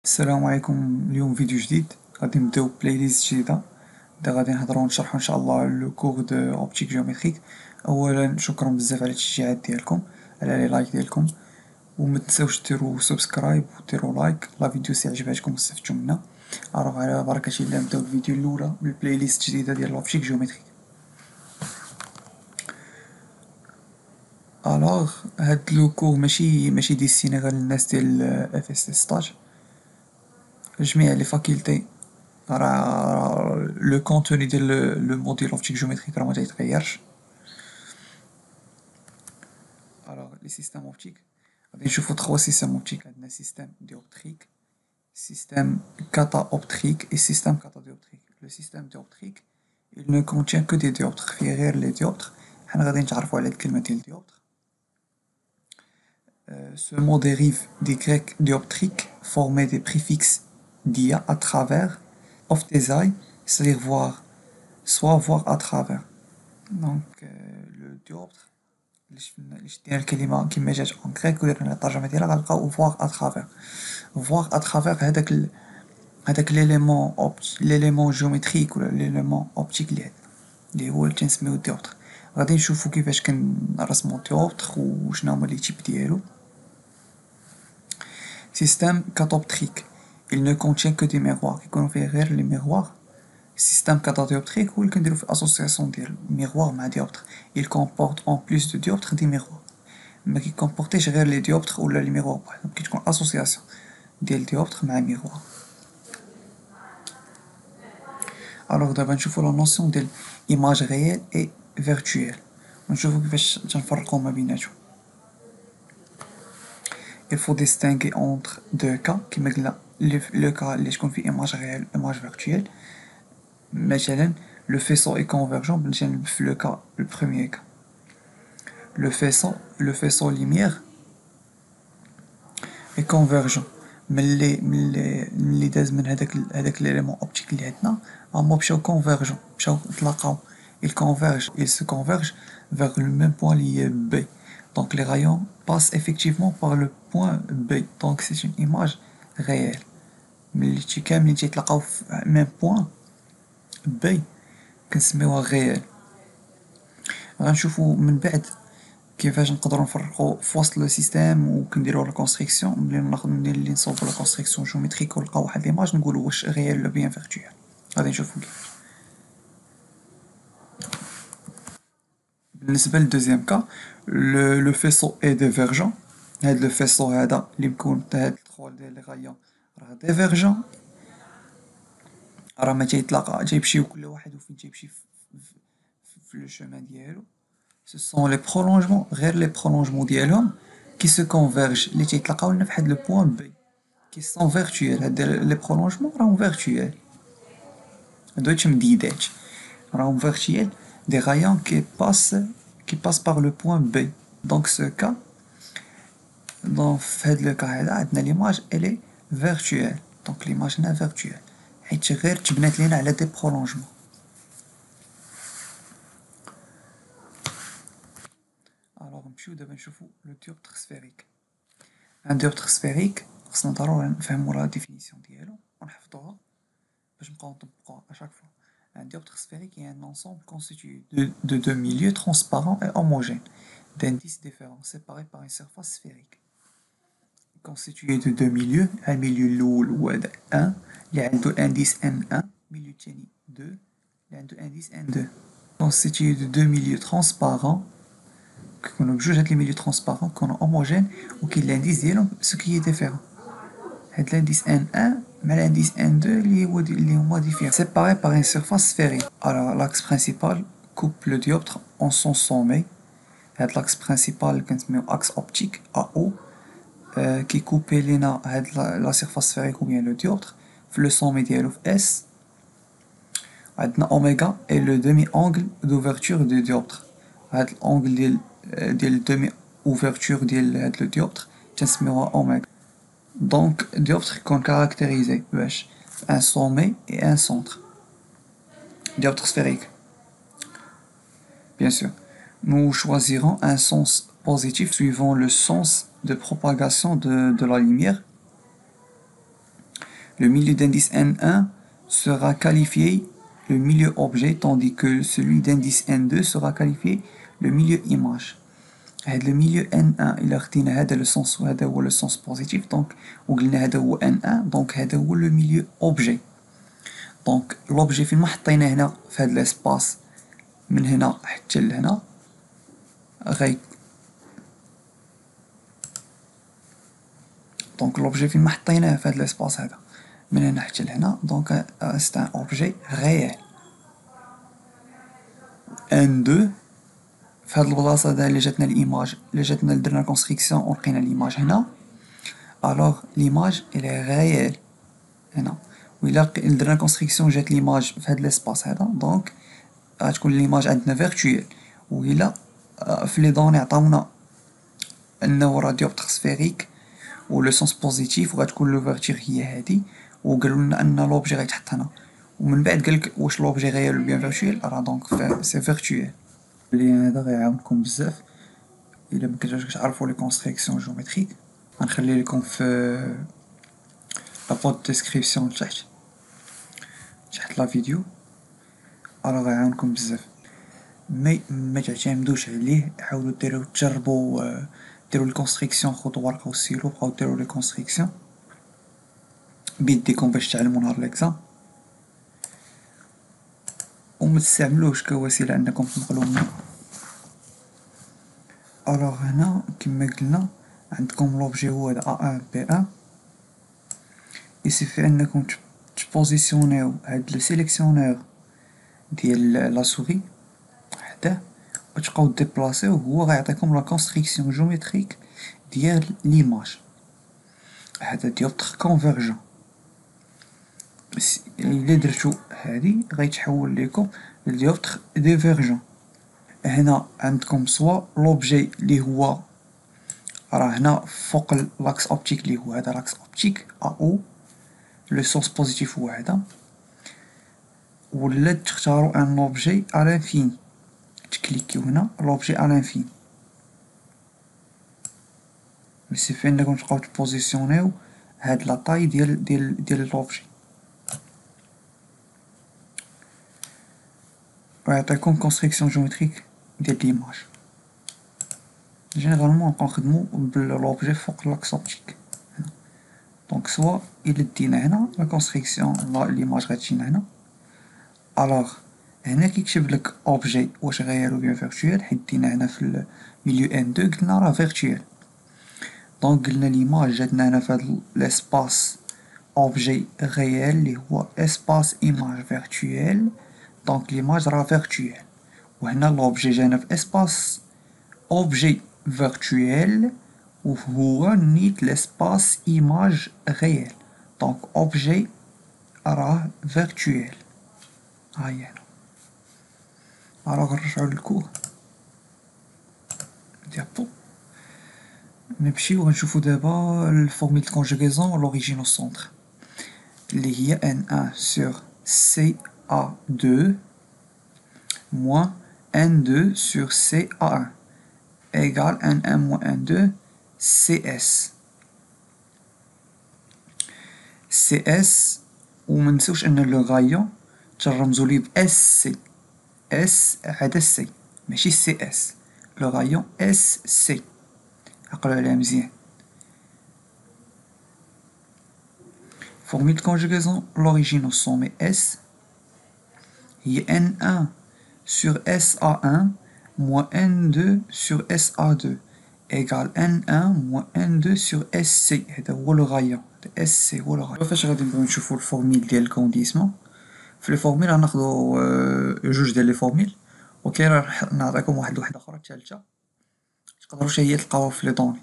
السلام عليكم. اليوم فيديو جديد غادي نبداو بلايليست جديدة. غادي نهضرو ونشرحو ان شاء الله لو كور دو اوبتيك جيومتريك. اولا شكرا بزاف على التشجيعات ديالكم، على لي لايك ديالكم، وما تنساوش ديروا سبسكرايب وديروا لايك لا فيديو سي عجباتكم واستفدتوا منها. الوغ على بركة الله نبداو الفيديو الاولى بالبلايليست الجديدة ديال الاوبتيك جيومتريك. الوغ هاد لو كور ماشي ديستيني غير للناس ديال اف اس 16. جميع لي فاكولتي راه لو كونتوني ديال لو موديل اوبتيك جيومتريك راه ما تيتغيرش. الوغ لي سيستيم اوبتيك غادي نشوفو 3 سيستيم اوبتيك. عندنا سيستيم ديوبتريك، سيستيم كاتا اوبتريك et système كاتا ديوبتريك. لو سيستيم ديوبتريك il ne contient que des dioptres، فيه غير لي ديوبتر. حنا غادي نتعرفو على الكلمة ديال ديوبتر. Ce mot dérive des grecs dioptrique formé des préfixes dia à travers, ophthésaï, c'est-à-dire voir, soit voir à travers. Donc le dioptre اللي شدينا الكلمة كيما جات اون غريك ودرنا الترجمة ديالها غنلقاو voir à travers. voir à travers هداك ليليمون جيومتريك ولا ليليمون اوبتيك اللي هو اللي تنسميو الديوبتر. غادي نشوفو كيفاش كنرسمو الديوبتر وشنو هما لي تيب ديالو. سيستيم كاتوبتريك il ne contient que des miroirs، كيكونوا فيه غير لي ميغوار. السيستم كاتاديوبتريك هو اللي كنديرو في اسوسياسيون ديال ميغوار مع ديوبتر. il comporte en plus de dioptres des miroirs، ما كيكومبورتيش غير لي ديوبتر ولا لي ميغوار بوحدهم، كتكون اسوسياسيون ديال ديوبتر مع ميغوار. الوغ دابا نشوفو لا نوسيون ديال ايماج ريال اي فيرتويال، ونشوفو كيفاش تنفرقو ما بيناتهم. il faut distinguer entre deux cas كيما قلنا لو كا اللي تكون فيه ايماج ريال ايماج فيرتويال. مثلا le faisceau est convergent بالنسبة في le cas le premier cas. le faisceau lumière est convergent ملي داز من هذاك ليليمون اوبتيك اللي عندنا هما مشاو كونفيرجون، مشاو تلاقاو. il se converge vers le même point lié B. Donc les rayons passent effectivement par le point B. Donc c'est une image réelle. ملي كاملين تيتلاقاو في même point B كنسميوها غيال. غنشوفو من بعد كيفاش نقدروا نفرقوا في وسط لو سيستيم وكنديروا لا كونستركسيون. ملي نصوبوا لا كونستركسيون جيومتريك ونلقاو واحد ليماج نقولوا واش ريال ولا بيان فيرتويال. غادي نشوفوا كيفاش. بالنسبه للدوزيام كا لو فيسو اي ديفيرجون. هاد لو فيسو هذا اللي مكون هاد الترول ديال لي غايون راه ديفيرجون، راه ما تيتلاقى تيمشيو كل واحد وفين تيمشي في لو شومان ديالو. Ce sont les prolongements غير les prolongements ديالهم qui se convergent اللي تيتلاقاو لنا فواحد لو بوين بي qui sont virtuels. هاد لي prolongements راهم virtuels، هادو مديدات راهم virtuels des rayons qui passent par le point B. Donc ce cas dans هاد لو كا هذا عندنا l'image elle est virtuelle. donc l'image هنا virtuelle حيت غير تبنات لينا على دي prolongements. alors نمشيو دابا نشوفو لو ديوبتر سفيريك. ان ديوبتر سفيريك خصنا ضروري نفهمو لا ديفينيسيون ديالو ونحفظوها باش نبقاو نطبقوها اشاك فوا. Un dioptre sphérique est un ensemble constitué de deux milieux transparents et homogènes d'indices différents séparés par une surface sphérique. Constitué de deux milieux، un milieu الأول هو 1 اللي عنده indice N1، milieu الثاني 2 اللي عنده indice N2. Constitué de deux milieux transparents كيكونوا بجوج هاد لي ميليو ترونسبارون كيكونوا هوموجين وكاين لانديس ديالهم سو كي ديفيرون. هاد لانديس ان 1 مع لانديس ان 2 اللي هما ديفيرون سيباري باغ ان سيرفاس سفيريك. alors l'axe principal coupe le dioptre en son sommet. هاد l'axe principal كنسميو axe optique AO كي كوبي لينا هاد لا سيرفاس سفيريك ou bien le dioptre في لو sommet ديالو في S. عندنا اوميغا et le demi angle d'ouverture du dioptre. هاد الانجل ديال الدومي اوفرتور ديال هاد لو ديوبتر تنسميوها اوميغا. دونك الديوبتر يكون كاركتيريزي باش ان سومي اي ان سونتر. ديوبتر سفيريك bien sûr nous choisirons un sens positif suivant le sens de propagation de la lumière. le milieu d'indice N1 sera qualifié le milieu objet, tandis que celui d'indice N2 sera qualifié le milieu image. Le milieu N1 il a le sens le sens positif, donc وقلنا هذا هو N1 donc هذا هو le milieu objet. دونك لوبجي فين ما حطيناه هنا في هاد لاسباس من هنا حتى لهنا دونك لوبجي فين ما حطيناه في هاد لاسباس هذا من هنا حتى لهنا دونك سي ان اوبجي غيال. ان دو في هاد البلاصه هذا اللي جاتنا الايماج اللي جاتنا درنا كونستركسيون ولقينا الايماج هنا الوغ ليماج الي غيال هنا وإلا درنا كونستركسيون جات ليماج في هاد لاسباس هذا دونك غتكون ليماج عندنا فيرتويال. وإلا في لي دوني عطاونا انه راه ديوبتر سفيريك و لو سونس بوزيتيف وغتكون لوفرتير هي هادي وقالوا لنا ان لوبجي غيتحط هنا ومن بعد قالك واش لوبجي غيال ولا بيان فيرتويال راه دونك سي فيرتويال. اللي هذا غيعاونكم بزاف الا ما كنتوش كتعرفوا لي كونستركسيون جيومتريك غنخلي لكم في لابود ديسكريبسيون تحت لا فيديو راه غيعاونكم بزاف. ما تعتمدوش عليه حاولوا تجربوا ديروا الكونستركسيون خذوا ورقه وستيلو بقاو ديروا لي كونستركسيون بيديكم باش تعلموا نهار ليكزام وما تستعملوش كوسيله انكم تنقلوا منه. الوغ هنا كما قلنا عندكم لوبجي هو هذا A1 B1 يسيفي انكم تبوزيسيونيو هاد لو سيليكسيونور ديال لا سوري حداه وتبقاو ديبلاسيو هو غيعطيكم لا كونستركسيون جيومتريك ديال ليماج. هذا ديوبتر كونفيرجون الا درتو هادي غيتحول لكم لديوبتر ديفيرجون. هنا عندكم سوا لوبجي اللي هو راه هنا فوق لاكس اوبتيك اللي هو هذا لاكس اوبتيك او لو سونس بوزيتيف هو هذا ولا تختاروا ان اوبجي ا لانفيني تكليكيو هنا لوبجي ا لانفيني يسيفي انكم تبقاو تبوزيسيونيو هاد لا طاي ديال لوبجي ويعطيكم كونستركسيون جيومتريك ديال ليماج. جينيرالمون نبقاو نخدمو باللوبجي فوق لاكس اوبتيك دونك سوا الا دينا هنا لا كونستركسيون ليماج غتجينا هنا الوغ هنا كيكتب لك اوبجي واش غيال و بيان فيرتويال حيت دينا هنا في الميليو ان دو قلنا راه فيرتويال دونك قلنا ليماج جاتنا هنا في هاد لاسباس اوبجي غيال اللي هو اسباس ايماج فيرتويال دونك ليماج راه فيرتويال وهنا لوبجي جانا في اسباس اوبجي فيرتويال وهو نيت لاسباس ايماج غيال دونك اوبجي راه فيرتويال. هاي هنا الوغ نرجعو للكور ديابو نمشيو غنشوفو دابا الفورميل دو كونجوغيزون لوريجين او سونتر اللي هي N1 sur CA2 moins N2 sur CA1 égale N1 moins N2 CS. CS ومنسوش ان لو غايون ترمزو ليه ب SC S هذا سي ماشي CS لو غايون SC عقلوا عليها مزيان. Formule de conjugaison, l'origine au sommet S هي N1 sur SA1 moins N2 sur SA2 égale N1 moins N2 sur SC. هذا هو لو غايون SC هو لو غايون. فاش غادي نبغيو نشوفو الفورميل ديال الكونديسمون في لي فورميل غناخدو جوج ديال لي فورميل وكاين راح نعطيكم واحد الوحده اخرى الثالثه تقدروا حتى هي تلقاوها في لي دوني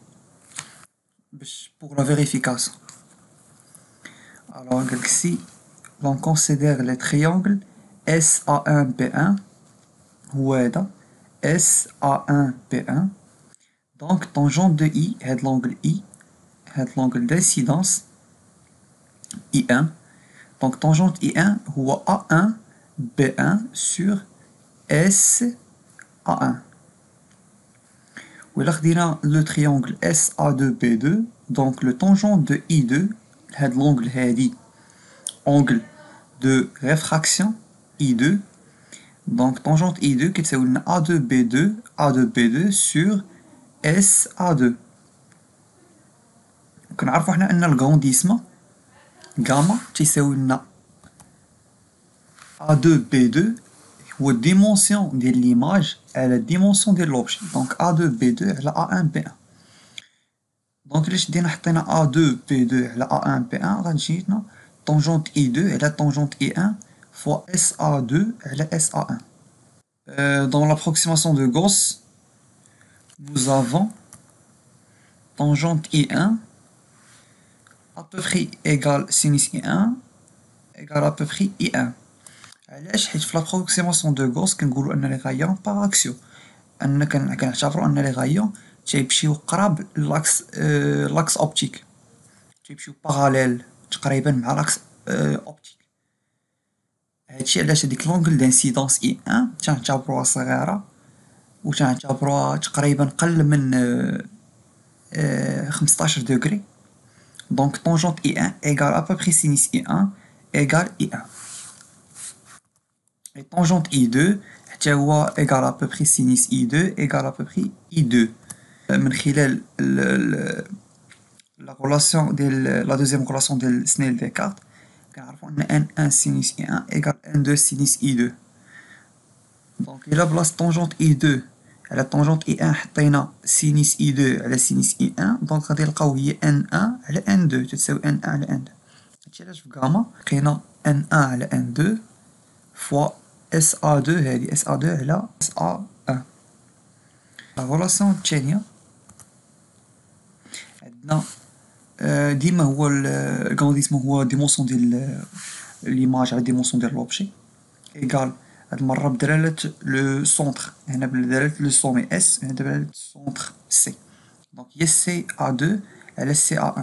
باش بوغ لا فيريفيكاسيون. Alors, ici, on considère les triangles SA1B1 ou SA1B1. Donc, tangente de I, c'est l'angle d'incidence I1. Donc, tangente I1 ou A1B1 sur SA1. Ou là, le triangle SA2B2. Donc, le tangente de I2, c'est l'angle هادي angle de réfraction I2. Donc tangente I2 كتساوي لنا A2B2 sur SA2. كنعرفو حنا ان الغرونديسمون غاما تيساوي لنا A2B2 هو الديمونسيون ديال ليماج على الديمونسيون ديال لوبجي. دونك A2B2 على A1B1. دونك الا شدينا حطينا A2B2 على A1B1 غتجينا طونجونت I2 على طونجونت I1 fois SA2 على SA1. Dans l'approximation de Gauss, nous avons tangente I1 à peu près égale sinus I1 égale à peu près I1. علاش؟ حيت في l'approximation de Gauss كنقولوا ان لي غايون باغاكسيو، ان كنعتبروا ان لي غايون تيمشيو قراب لاكس اوبتيك، تيمشيو باراليل تقريبا مع لاكس اوبتيك. هادشي علاش هاديك لونغل دانسيدونس I1 تنعتبروها صغيرة و تنعتبروها تقريبا قل من 15 دوغري. دونك طونجونت I1 égale à peu près sinus I1 égale I1. Et tangente I2 حتى هو égale à peu près sinus I2 égale à peu près I2. من خلال la relation ديال la deuxième relation ديال سنيل ديكارت كنعرفو ان N1 sinus I1 égale N2 sinus I2. دونك إلا بلاصة طونجونت I2 على طونجونت I1 حطينا sinus I2 على sinus I1 دونك غادي نلقاو هي N1 على N2 تتساوي N1 على N2. هادشي علاش في غاما لقينا N1 على N2 فوا SA2 هادي SA2 على SA1. لا غولاسيون الثانية عندنا ديما هو الغرونديسمون هو ديمونسيون ديال ليماج على ديمونسيون ديال لوبجي إيكال هاد المرة بدلالة لو سونتر، هنا بدلالة لو سومي اس، هنا بدلالة سونتر سي. دونك هي سي A2 على سي A1.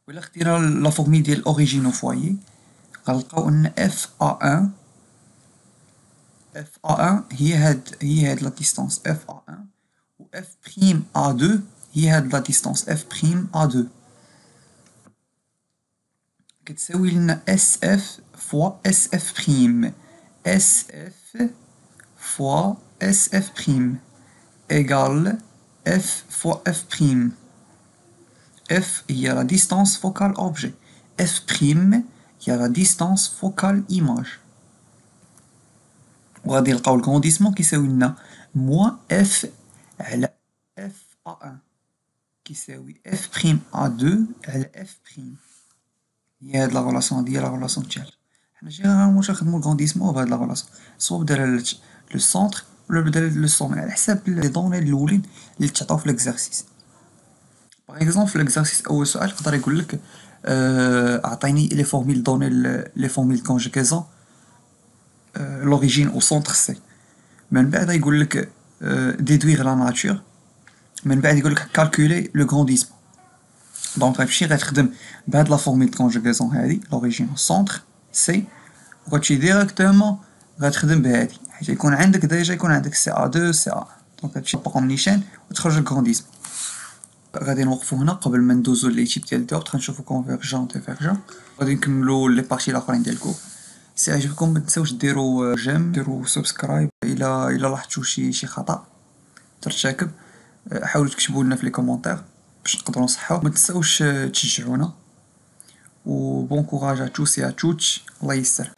وإلا خدينا لا فورمي ديال أوريجين أو فوايي غنلقاو ان FA1 هي هاد لا ديستانس FA1 و F'A2 هي هاد لا ديستانس F'A2 كتساوي لنا SF فوا SF بريم، SF فوا SF بريم إيكال F فوا F بريم. F هي لا ديستانس فوكال أوبجي، F بريم هي لا ديستانس فوكال إيماج. وغادي نلقاو الغرونديسمون كيساوي لنا موان F على FA1 كيساوي F بريم A2 على F بريم. هي هاد لا غولاسيون هادي هي لا غولاسيون الثالثة. حنا جينيرالمون نخدمو الغرونديسمون بهاد لا غولاسيون سوا بدلالة لو سونتر ولا بدلالة لو سومي على حساب لي دوني الأولين اللي تعطاو في ليكزارسيس. باغ اكزومبل في ليكزارسيس أول سؤال يقدر يقولك أعطيني لي فورميل دوني لي فورميل دو كونجوغاسيون لوريجين أو سونتر سي، من بعد يقولك ديدويغ لا ناتور، من بعد يقولك كالكولي لو غرونديسمون. دونك غتمشي غتخدم بهاد لا فورميل دو كونجوغاسيون هادي لوريجين سونتر سي، وغتمشي ديريكتومون غتخدم بهادي حيت يكون عندك ديجا يكون عندك سي A2 سي A1. دونك غتمشي باغام نيشان وتخرج الغرونديسمون. غادي نوقفو هنا قبل ما ندوزو لي تيب ديال الدوبت غنشوفو كونفيرجون ديفيرجون، غادي نكملو لي بارتي الاخرين ديال الكور. سي عجبكم متنساوش ديروا جيم، ديروا سبسكرايب. الى لاحظتوا شي خطا ترتكب حاولوا تكتبوا لنا في لي كومونتير باش نقدروا نصححوه. ما تنساوش تشجعونا، و بون كوراج ا توس اي ا توتش. الله يسر.